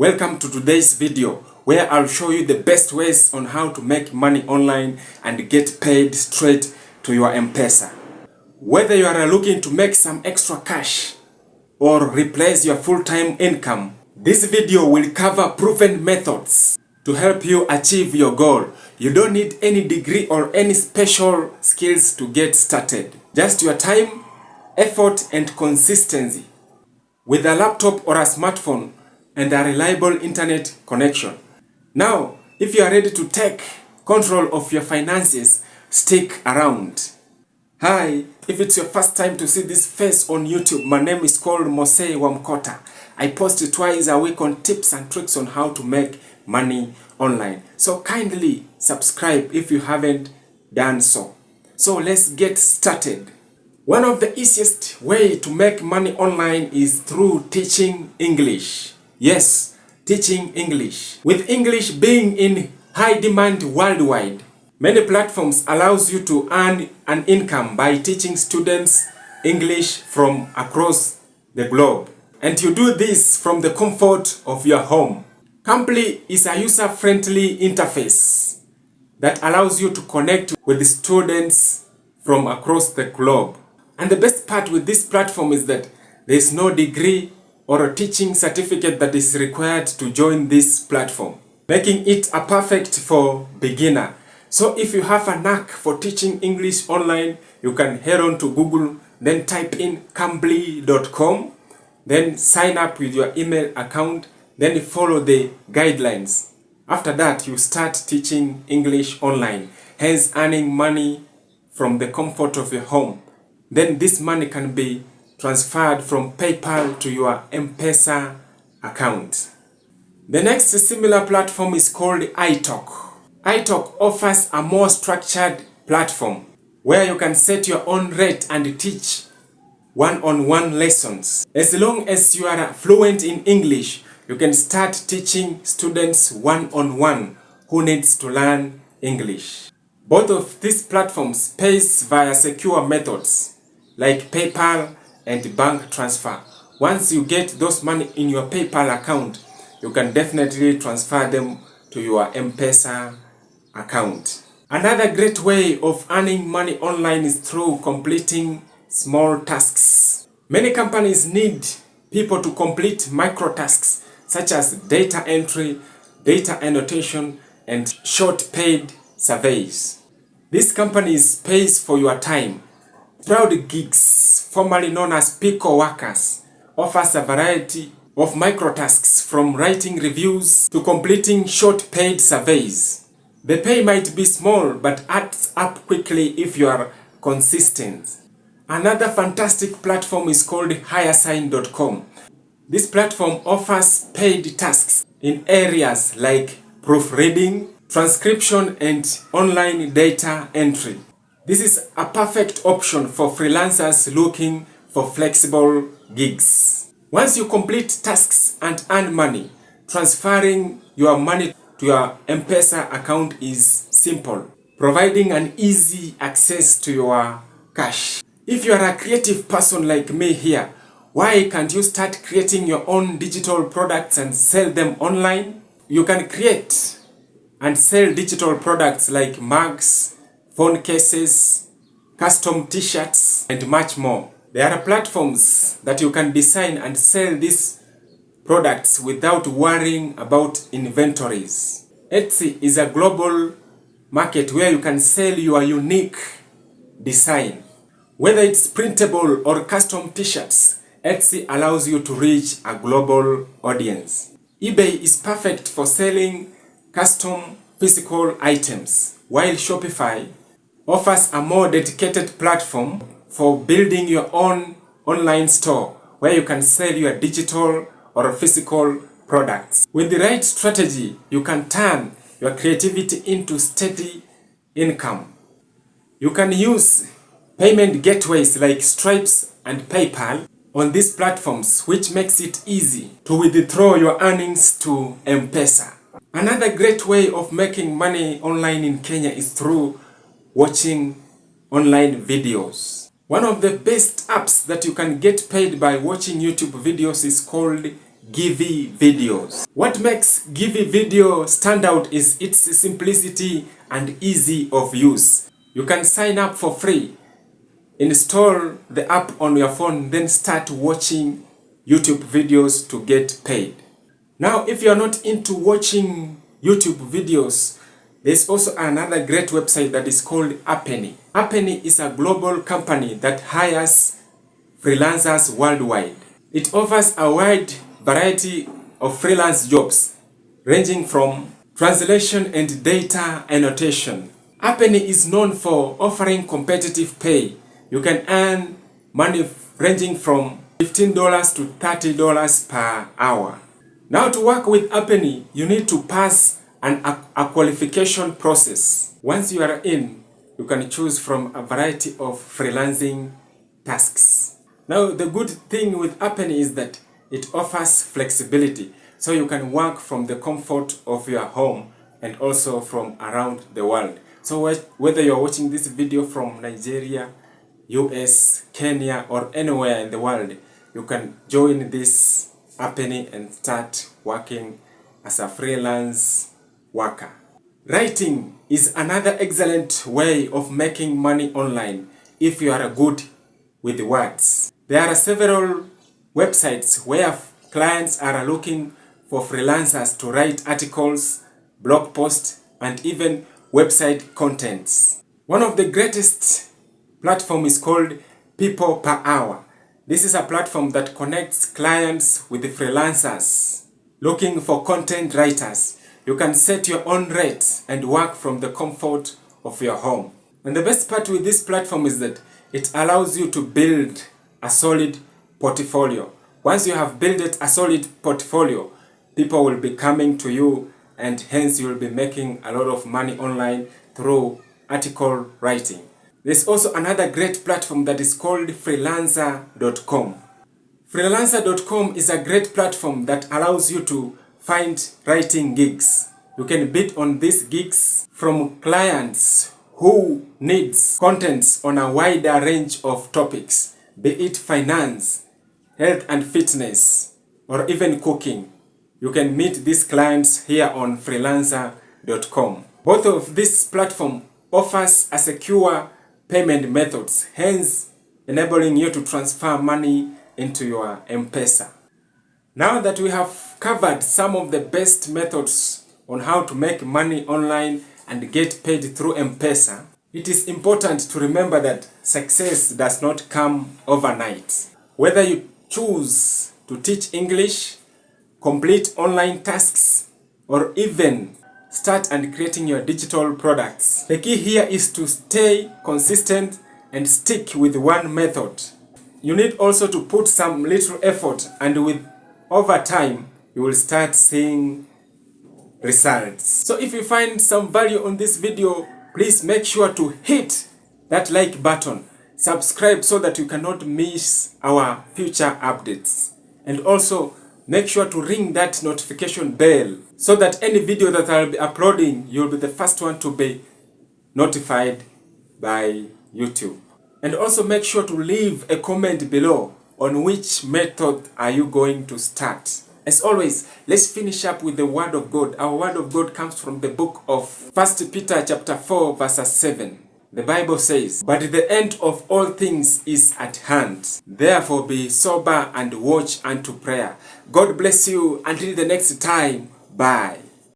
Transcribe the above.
Welcome to today's video where I'll show you the best ways on how to make money online and get paid straight to your M-Pesa. Whether you are looking to make some extra cash or replace your full-time income, this video will cover proven methods to help you achieve your goal. You don't need any degree or any special skills to get started. Just your time, effort, and consistency. With a laptop or a smartphone and a reliable internet connection. Now, if you are ready to take control of your finances, stick around. Hi, if it's your first time to see this face on YouTube, my name is called Mosei Wamkota. I post twice a week on tips and tricks on how to make money online. So kindly subscribe if you haven't done so. So let's get started. One of the easiest way to make money online is through teaching English. Yes, teaching English. With English being in high demand worldwide, many platforms allows you to earn an income by teaching students English from across the globe. And you do this from the comfort of your home. Cambly is a user-friendly interface that allows you to connect with the students from across the globe. And the best part with this platform is that there is no degree or a teaching certificate that is required to join this platform, making it a perfect for beginner. So if you have a knack for teaching English online, you can head on to Google, then type in cambly.com, then sign up with your email account, then follow the guidelines. After that, you start teaching English online, hence earning money from the comfort of your home. Then this money can be transferred from PayPal to your M-Pesa account. The next similar platform is called ItTalk. ItTalk offers a more structured platform where you can set your own rate and teach one-on-one lessons. As long as you are fluent in English, you can start teaching students one-on-one who needs to learn English. Both of these platforms pays via secure methods like PayPal and bank transfer. Once you get those money in your PayPal account, you can definitely transfer them to your M-Pesa account. Another great way of earning money online is through completing small tasks. Many companies need people to complete microtasks such as data entry, data annotation, and short paid surveys. These companies pays for your time. Proud Gigs, formerly known as Pico Workers, offers a variety of microtasks from writing reviews to completing short paid surveys. The pay might be small but adds up quickly if you are consistent. Another fantastic platform is called Highsign.com. This platform offers paid tasks in areas like proofreading, transcription, and online data entry. This is a perfect option for freelancers looking for flexible gigs. Once you complete tasks and earn money, transferring your money to your M-Pesa account is simple, providing an easy access to your cash. If you are a creative person like me here, why can't you start creating your own digital products and sell them online? You can create and sell digital products like mugs, phone cases, custom t-shirts, and much more. There are platforms that you can design and sell these products without worrying about inventories. Etsy is a global market where you can sell your unique design. Whether it's printable or custom t-shirts, Etsy allows you to reach a global audience. eBay is perfect for selling custom physical items, while Shopify offers a more dedicated platform for building your own online store where you can sell your digital or physical products. With the right strategy, you can turn your creativity into steady income. You can use payment gateways like Stripe and PayPal on these platforms, which makes it easy to withdraw your earnings to M-Pesa. Another great way of making money online in Kenya is through watching online videos. One of the best apps that you can get paid by watching YouTube videos is called GVideos. What makes GVideo stand out is its simplicity and easy of use. You can sign up for free, install the app on your phone, then start watching YouTube videos to get paid. Now, if you're not into watching YouTube videos, there's also another great website that is called Appen. Appen is a global company that hires freelancers worldwide. It offers a wide variety of freelance jobs, ranging from translation and data annotation. Appen is known for offering competitive pay. You can earn money ranging from $15 to $30 per hour. Now, to work with Appen, you need to pass a qualification process. Once you are in, you can choose from a variety of freelancing tasks. Now, the good thing with Appen is that it offers flexibility, so you can work from the comfort of your home and also from around the world. So whether you're watching this video from Nigeria, US, Kenya, or anywhere in the world, you can join this Appen and start working as a freelance worker. Writing is another excellent way of making money online if you are good with words. There are several websites where clients are looking for freelancers to write articles, blog posts, and even website contents. One of the greatest platforms is called People Per Hour. This is a platform that connects clients with the freelancers looking for content writers. You can set your own rates and work from the comfort of your home. And the best part with this platform is that it allows you to build a solid portfolio. Once you have built a solid portfolio, people will be coming to you, and hence you will be making a lot of money online through article writing. There's also another great platform that is called freelancer.com. Freelancer.com is a great platform that allows you to find writing gigs. You can bid on these gigs from clients who needs contents on a wider range of topics, be it finance, health and fitness, or even cooking. You can meet these clients here on freelancer.com. Both of these platforms offers a secure payment methods, hence enabling you to transfer money into your M-Pesa. Now that we have covered some of the best methods on how to make money online and get paid through M-Pesa, it is important to remember that success does not come overnight. Whether you choose to teach English, complete online tasks, or even start and creating your digital products, the key here is to stay consistent and stick with one method. You need also to put some little effort, and with over time, you will start seeing results. So if you find some value on this video, please make sure to hit that like button, subscribe so that you cannot miss our future updates, and also make sure to ring that notification bell so that any video that I'll be uploading, you'll be the first one to be notified by YouTube. And also make sure to leave a comment below on which method are you going to start. As always, let's finish up with the Word of God. Our Word of God comes from the book of 1 Peter chapter 4 verse 7. The Bible says, "But the end of all things is at hand. Therefore be sober and watch unto prayer." God bless you. Until the next time. Bye.